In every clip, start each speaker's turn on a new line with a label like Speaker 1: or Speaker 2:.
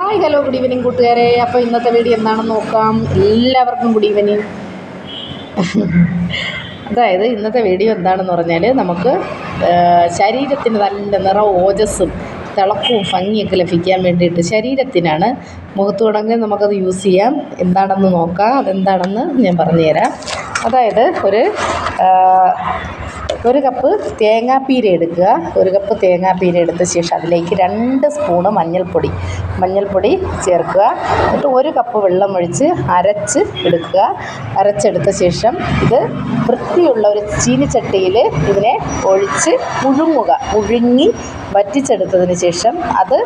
Speaker 1: Hi hello good evening കൂട്ടുകാരെ. അപ്പോൾ ഇന്നത്തെ വീഡിയോ എന്താണെന്ന് നോക്കാം. എല്ലാവർക്കും ഗുഡ് ഈവനിങ്. അതായത് ഇന്നത്തെ വീഡിയോ എന്താണെന്ന് പറഞ്ഞാൽ നമുക്ക് ശരീരത്തിന് നല്ല നിറം ഓജസ്സും തിളക്കവും ഭംഗിയൊക്കെ ലഭിക്കാൻ വേണ്ടിയിട്ട് ശരീരത്തിനാണ്. മുഖത്ത് വേണമെങ്കിൽ നമുക്കത് യൂസ് ചെയ്യാം. എന്താണെന്ന് നോക്കാം. അതെന്താണെന്ന് ഞാൻ പറഞ്ഞുതരാം. അതായത് ഒരു കപ്പ് തേങ്ങാപ്പീര എടുക്കുക. ഒരു കപ്പ് തേങ്ങാപ്പീര എടുത്ത ശേഷം അതിലേക്ക് 2 സ്പൂണ് മഞ്ഞൾപ്പൊടി ചേർക്കുക. എന്നിട്ട് 1 കപ്പ് വെള്ളം ഒഴിച്ച് അരച്ചെടുത്ത ശേഷം ഇത് വൃത്തിയുള്ള ഒരു ചീനിച്ചട്ടിയിൽ ഇതിനെ ഒഴിച്ച് പുഴുങ്ങി വറ്റിച്ചെടുത്തതിന് ശേഷം അത്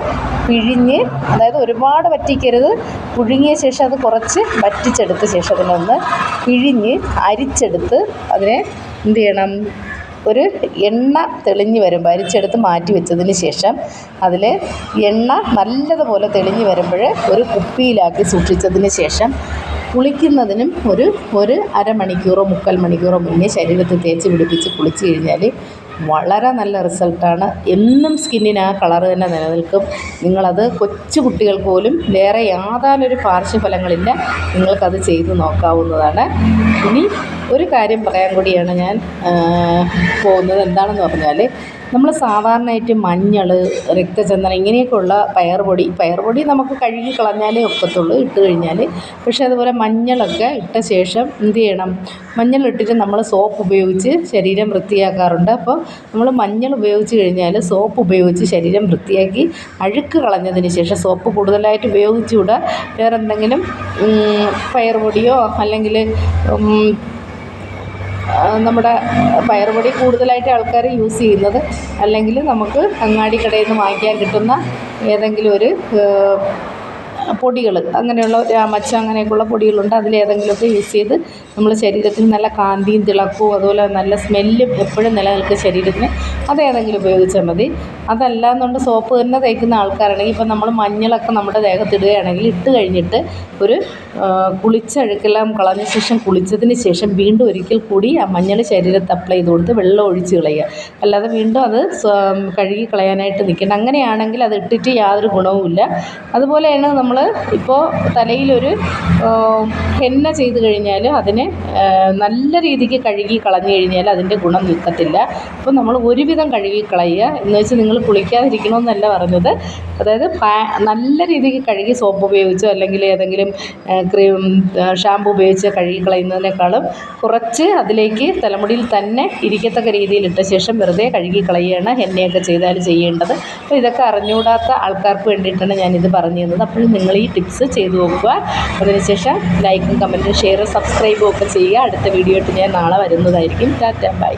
Speaker 1: പിഴിഞ്ഞ്, അതായത് ഒരുപാട് വറ്റിക്കരുത്, പുഴുങ്ങിയ ശേഷം അത് കുറച്ച് വറ്റിച്ചെടുത്ത ശേഷം അതിനൊന്ന് പിഴിഞ്ഞ് അരിച്ചെടുത്ത് അതിനെ എന്ത് ചെയ്യണം, ഒരു എണ്ണ തെളിഞ്ഞ് വരുമ്പോൾ അരിച്ചെടുത്ത് മാറ്റി വെച്ചതിന് ശേഷം അതിൽ എണ്ണ നല്ലതുപോലെ തെളിഞ്ഞ് വരുമ്പോൾ ഒരു കുപ്പിയിലാക്കി സൂക്ഷിച്ചതിന് ശേഷം കുളിക്കുന്നതിനും ഒരു അരമണിക്കൂറോ 3/4 മണിക്കൂറോ മുന്നേ ശരീരത്തിൽ തേച്ച് പിടിപ്പിച്ച് കുളിച്ച് കഴിഞ്ഞാൽ വളരെ നല്ല റിസൾട്ടാണ്. എന്നും സ്കിന്നിന് ആ കളറ് തന്നെ നിലനിൽക്കും. നിങ്ങളത് കൊച്ചു കുട്ടികൾക്ക് പോലും വേറെ യാതൊരു പാർശ്വഫലങ്ങളില്ല. നിങ്ങൾക്കത് ചെയ്ത് നോക്കാവുന്നതാണ്. ഇനി ഒരു കാര്യം പറയാൻ കൂടിയാണ് ഞാൻ പോകുന്നത്. എന്താണെന്ന് പറഞ്ഞാൽ, നമ്മൾ സാധാരണയായിട്ട് മഞ്ഞൾ, രക്തചന്ദനം ഇങ്ങനെയൊക്കെയുള്ള പയറുപൊടി നമുക്ക് കഴുകി കളഞ്ഞാലേ ഒക്കത്തുള്ളൂ ഇട്ട് കഴിഞ്ഞാൽ. പക്ഷേ അതുപോലെ മഞ്ഞളൊക്കെ ഇട്ട ശേഷം എന്ത് ചെയ്യണം, മഞ്ഞളിട്ടിട്ട് നമ്മൾ സോപ്പ് ഉപയോഗിച്ച് ശരീരം വൃത്തിയാക്കാറുണ്ട്. അപ്പോൾ നമ്മൾ മഞ്ഞൾ ഉപയോഗിച്ച് കഴിഞ്ഞാൽ സോപ്പ് ഉപയോഗിച്ച് ശരീരം വൃത്തിയാക്കി അഴുക്ക് കളഞ്ഞതിന് ശേഷം, സോപ്പ് കൂടുതലായിട്ട് ഉപയോഗിച്ചുകൂടാ, വേറെ എന്തെങ്കിലും പയറുപൊടിയോ അല്ലെങ്കിൽ നമ്മുടെ പയറുപൊടി കൂടുതലായിട്ട് ആൾക്കാർ യൂസ് ചെയ്യുന്നത്, അല്ലെങ്കിൽ നമുക്ക് അങ്ങാടി കടയിൽ നിന്ന് വാങ്ങിക്കാൻ കിട്ടുന്ന ഏതെങ്കിലും ഒരു പൊടികൾ, അങ്ങനെയുള്ള രാമച്ച അങ്ങനെയൊക്കെയുള്ള പൊടികളുണ്ട്. അതിലേതെങ്കിലുമൊക്കെ യൂസ് ചെയ്ത് നമ്മൾ ശരീരത്തിന് നല്ല കാന്തിയും തിളക്കവും അതുപോലെ നല്ല സ്മെല്ലും എപ്പോഴും നിലനിൽക്കും ശരീരത്തിന്. അതേതെങ്കിലും ഉപയോഗിച്ചാൽ മതി. അതല്ല എന്നുകൊണ്ട് സോപ്പ് തന്നെ തേക്കുന്ന ആൾക്കാരാണെങ്കിൽ, ഇപ്പം നമ്മൾ മഞ്ഞളൊക്കെ നമ്മുടെ ദേഹത്തിടുകയാണെങ്കിൽ ഇട്ട് കഴിഞ്ഞിട്ട് ഒരു കുളിച്ചഴുക്കെല്ലാം കളഞ്ഞ ശേഷം കുളിച്ചതിന് ശേഷം വീണ്ടും ഒരിക്കൽ കൂടി ആ മഞ്ഞൾ ശരീരത്ത് അപ്ലൈ ചെയ്ത് കൊടുത്ത് വെള്ളം ഒഴിച്ച് കളയുക. അല്ലാതെ വീണ്ടും അത് കഴുകി കളയാനായിട്ട് നിൽക്കണം. അങ്ങനെയാണെങ്കിൽ അത് ഇട്ടിട്ട് യാതൊരു ഗുണവുമില്ല. അതുപോലെയാണ് നമ്മൾ ഇപ്പോൾ തലയിലൊരു ഹെന്ന ചെയ്ത് കഴിഞ്ഞാൽ അതിനെ നല്ല രീതിക്ക് കഴുകി കളഞ്ഞു കഴിഞ്ഞാൽ അതിൻ്റെ ഗുണം നിൽക്കത്തില്ല. അപ്പോൾ നമ്മൾ ഒരുവിധം കഴുകി കളയുക എന്ന് വെച്ച് നിങ്ങൾ കുളിക്കാതിരിക്കണമെന്നല്ല പറഞ്ഞത്. അതായത് നല്ല രീതിക്ക് കഴുകി സോപ്പ് ഉപയോഗിച്ചോ അല്ലെങ്കിൽ ഏതെങ്കിലും ഷാമ്പു ഉപയോഗിച്ച് കഴുകി കളയുന്നതിനേക്കാളും കുറച്ച് അതിലേക്ക് തലമുടിയിൽ തന്നെ ഇരിക്കത്തക്ക രീതിയിലിട്ട ശേഷം വെറുതെ കഴുകി കളയുകയാണ് ഹെന്നയൊക്കെ ചെയ്താൽ ചെയ്യേണ്ടത്. അപ്പോൾ ഇതൊക്കെ അറിഞ്ഞുകൂടാത്ത ആൾക്കാർക്ക് വേണ്ടിയിട്ടാണ് ഞാനിത് പറഞ്ഞു തന്നത്. അപ്പോഴും നിങ്ങൾ ഈ ടിപ്സ് ചെയ്തു നോക്കുക. അതിനുശേഷം ലൈക്കും കമൻറ്റും ഷെയറും സബ്സ്ക്രൈബും ഒക്കെ ചെയ്യുക. അടുത്ത വീഡിയോ ആയിട്ട് ഞാൻ നാളെ വരുന്നതായിരിക്കും. ടാറ്റ, ബൈ.